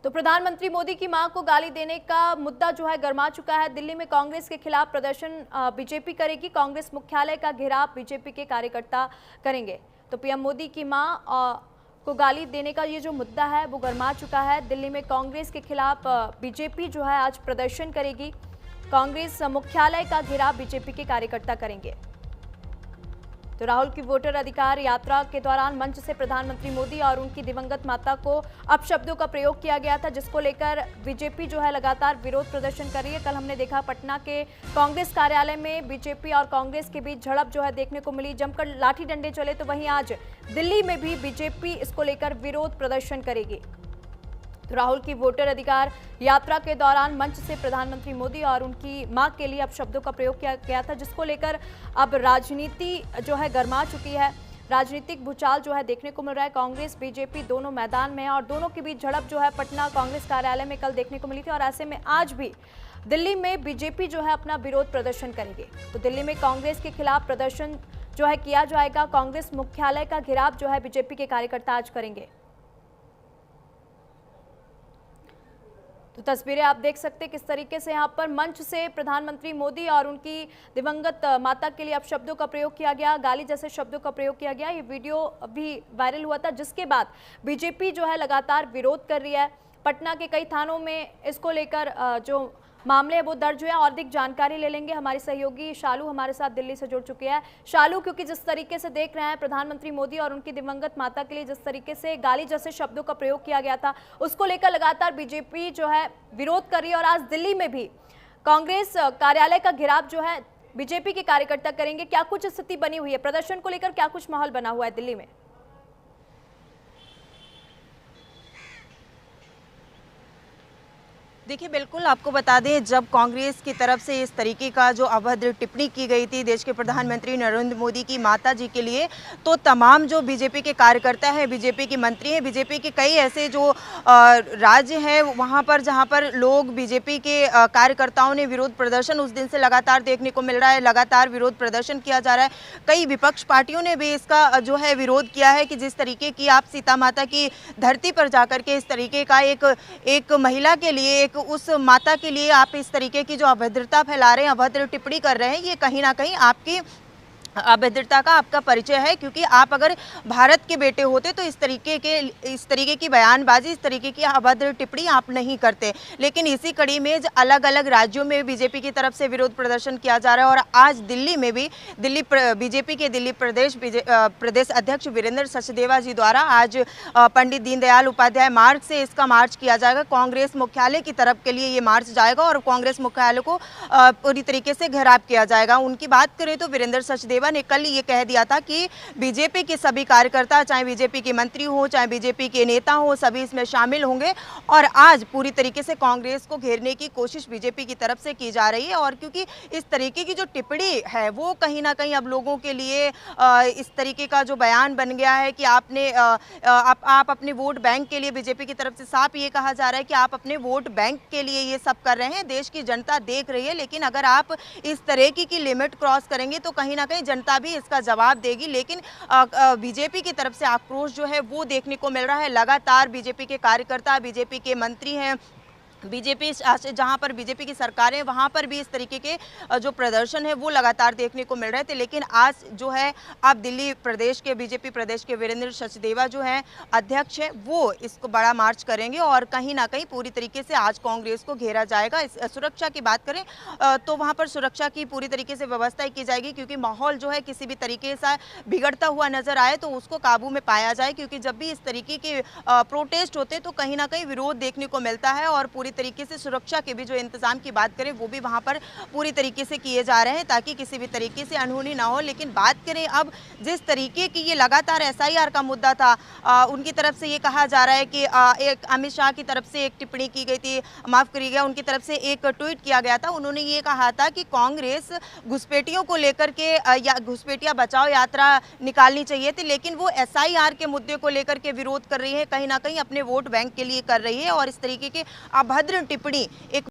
तो प्रधानमंत्री मोदी की मां को गाली देने का मुद्दा जो है गर्मा चुका है। दिल्ली में कांग्रेस के खिलाफ प्रदर्शन बीजेपी करेगी। कांग्रेस मुख्यालय का घेराव बीजेपी के कार्यकर्ता करेंगे। तो पीएम मोदी की मां को गाली देने का ये जो मुद्दा है वो गर्मा चुका है। दिल्ली में कांग्रेस के खिलाफ बीजेपी जो है आज प्रदर्शन करेगी। कांग्रेस मुख्यालय का घेराव बीजेपी के कार्यकर्ता करेंगे। तो राहुल की वोटर अधिकार यात्रा के दौरान मंच से प्रधानमंत्री मोदी और उनकी दिवंगत माता को अपशब्दों का प्रयोग किया गया था, जिसको लेकर बीजेपी जो है लगातार विरोध प्रदर्शन कर रही है। कल हमने देखा पटना के कांग्रेस कार्यालय में बीजेपी और कांग्रेस के बीच झड़प जो है देखने को मिली, जमकर लाठी डंडे चले। तो वहीं आज दिल्ली में भी बीजेपी इसको लेकर विरोध प्रदर्शन करेगी। तो राहुल की वोटर अधिकार यात्रा के दौरान मंच से प्रधानमंत्री मोदी और उनकी मां के लिए अपशब्दों का प्रयोग किया गया था, जिसको लेकर अब राजनीति जो है गर्मा चुकी है। राजनीतिक भूचाल जो है देखने को मिल रहा है। कांग्रेस बीजेपी दोनों मैदान में है और दोनों के बीच झड़प जो है पटना कांग्रेस कार्यालय में कल देखने को मिली थी। और ऐसे में आज भी दिल्ली में बीजेपी जो है अपना विरोध प्रदर्शन करेंगे। तो दिल्ली में कांग्रेस के खिलाफ प्रदर्शन जो है किया जाएगा। कांग्रेस मुख्यालय का घेराव जो है बीजेपी के कार्यकर्ता आज करेंगे। तो तस्वीरें आप देख सकते हैं किस तरीके से यहाँ पर मंच से प्रधानमंत्री मोदी और उनकी दिवंगत माता के लिए अपशब्दों का प्रयोग किया गया, गाली जैसे शब्दों का प्रयोग किया गया। ये वीडियो भी वायरल हुआ था, जिसके बाद बीजेपी जो है लगातार विरोध कर रही है। पटना के कई थानों में इसको लेकर जो मामले है वो दर्ज हुए। और अधिक जानकारी ले लेंगे, हमारी सहयोगी शालू हमारे साथ दिल्ली से जुड़ चुके हैं। शालू, क्योंकि जिस तरीके से देख रहे हैं प्रधानमंत्री मोदी और उनकी दिवंगत माता के लिए जिस तरीके से गाली जैसे शब्दों का प्रयोग किया गया था, उसको लेकर लगातार बीजेपी जो है विरोध कर रही है। और आज दिल्ली में भी कांग्रेस कार्यालय का घेराव जो है बीजेपी के कार्यकर्ता करेंगे। क्या कुछ स्थिति बनी हुई है प्रदर्शन को लेकर, क्या कुछ माहौल बना हुआ है दिल्ली में? देखिए, बिल्कुल आपको बता दें, जब कांग्रेस की तरफ से इस तरीके का जो अभद्र टिप्पणी की गई थी देश के प्रधानमंत्री नरेंद्र मोदी की माता जी के लिए, तो तमाम जो बीजेपी के कार्यकर्ता हैं, बीजेपी के मंत्री हैं, बीजेपी के कई ऐसे जो राज्य हैं वहां पर जहां पर लोग बीजेपी के कार्यकर्ताओं ने विरोध प्रदर्शन उस दिन से लगातार देखने को मिल रहा है। लगातार विरोध प्रदर्शन किया जा रहा है। कई विपक्ष पार्टियों ने भी इसका जो है विरोध किया है कि जिस तरीके की आप सीता माता की धरती पर जाकर के इस तरीके का एक महिला के लिए, एक उस माता के लिए आप इस तरीके की जो अभद्रता फैला रहे हैं, अभद्र टिप्पणी कर रहे हैं, ये कहीं ना कहीं आपकी अभद्रता का आपका परिचय है। क्योंकि आप अगर भारत के बेटे होते तो इस तरीके की बयानबाजी, इस तरीके की अभद्र टिप्पणी आप नहीं करते। लेकिन इसी कड़ी में अलग अलग राज्यों में बीजेपी की तरफ से विरोध प्रदर्शन किया जा रहा है। और आज दिल्ली में भी बीजेपी के दिल्ली प्रदेश अध्यक्ष वीरेंद्र सचदेवा जी द्वारा आज पंडित दीनदयाल उपाध्याय मार्ग से इसका मार्च किया जाएगा। कांग्रेस मुख्यालय की तरफ के लिए ये मार्च जाएगा और कांग्रेस मुख्यालय को पूरी तरीके से घेराव किया जाएगा। उनकी बात करें तो वीरेंद्र सचदेवा ने कल ये कह दिया था कि बीजेपी के सभी कार्यकर्ता, चाहे बीजेपी के मंत्री हो, चाहे बीजेपी के नेता हो, सभी इसमें शामिल होंगे। और आज पूरी तरीके से कांग्रेस को घेरने की कोशिश बीजेपी की तरफ से की जा रही है। और क्योंकि इस तरीके की जो टिप्पणी है वो कहीं ना कहीं अब लोगों के लिए इस तरीके का जो बयान बन गया है कि आप अपने वोट बैंक के लिए, बीजेपी की तरफ से साफ ये कहा जा रहा है कि आप अपने वोट बैंक के लिए ये सब कर रहे हैं। देश की जनता देख रही है, लेकिन अगर आप इस तरीके की लिमिट क्रॉस करेंगे तो कहीं ना कहीं जनता भी इसका जवाब देगी। लेकिन बीजेपी की तरफ से आक्रोश जो है वो देखने को मिल रहा है। लगातार बीजेपी के कार्यकर्ता, बीजेपी के मंत्री हैं, बीजेपी जहां पर बीजेपी की सरकार है वहां पर भी इस तरीके के जो प्रदर्शन है वो लगातार देखने को मिल रहे थे। लेकिन आज जो है आप दिल्ली प्रदेश के बीजेपी प्रदेश के वीरेंद्र सचदेवा जो हैं अध्यक्ष है, वो इसको बड़ा मार्च करेंगे और कहीं ना कहीं पूरी तरीके से आज कांग्रेस को घेरा जाएगा। सुरक्षा की बात करें तो वहां पर सुरक्षा की पूरी तरीके से व्यवस्था की जाएगी, क्योंकि माहौल जो है किसी भी तरीके से बिगड़ता हुआ नजर आए तो उसको काबू में पाया जाए। क्योंकि जब भी इस तरीके के प्रोटेस्ट होते तो कहीं ना कहीं विरोध देखने को मिलता है। और पूरी तरीके से सुरक्षा के भी जो इंतजाम की बात करें वो भी वहां पर पूरी तरीके से किए जा रहे हैं ताकि किसी भी तरीके से अनहोनी ना हो। लेकिन बात करें अब जिस तरीके की ये लगातार एसआईआर का मुद्दा था, उनकी तरफ से ये कहा जा रहा है कि एक अमित शाह की तरफ से एक टिप्पणी की गई थी, माफ करिएगा, उनकी तरफ से एक ट्वीट किया गया था। उन्होंने ये कहा था कि कांग्रेस घुसपैठियों को लेकर के या घुसपैठिया बचाओ यात्रा निकालनी चाहिए थी, लेकिन वो एसआईआर के मुद्दे को लेकर के विरोध कर रही है, कहीं ना कहीं अपने वोट बैंक के लिए कर रही है। और इस तरीके के अभद्र टिप्पणी एक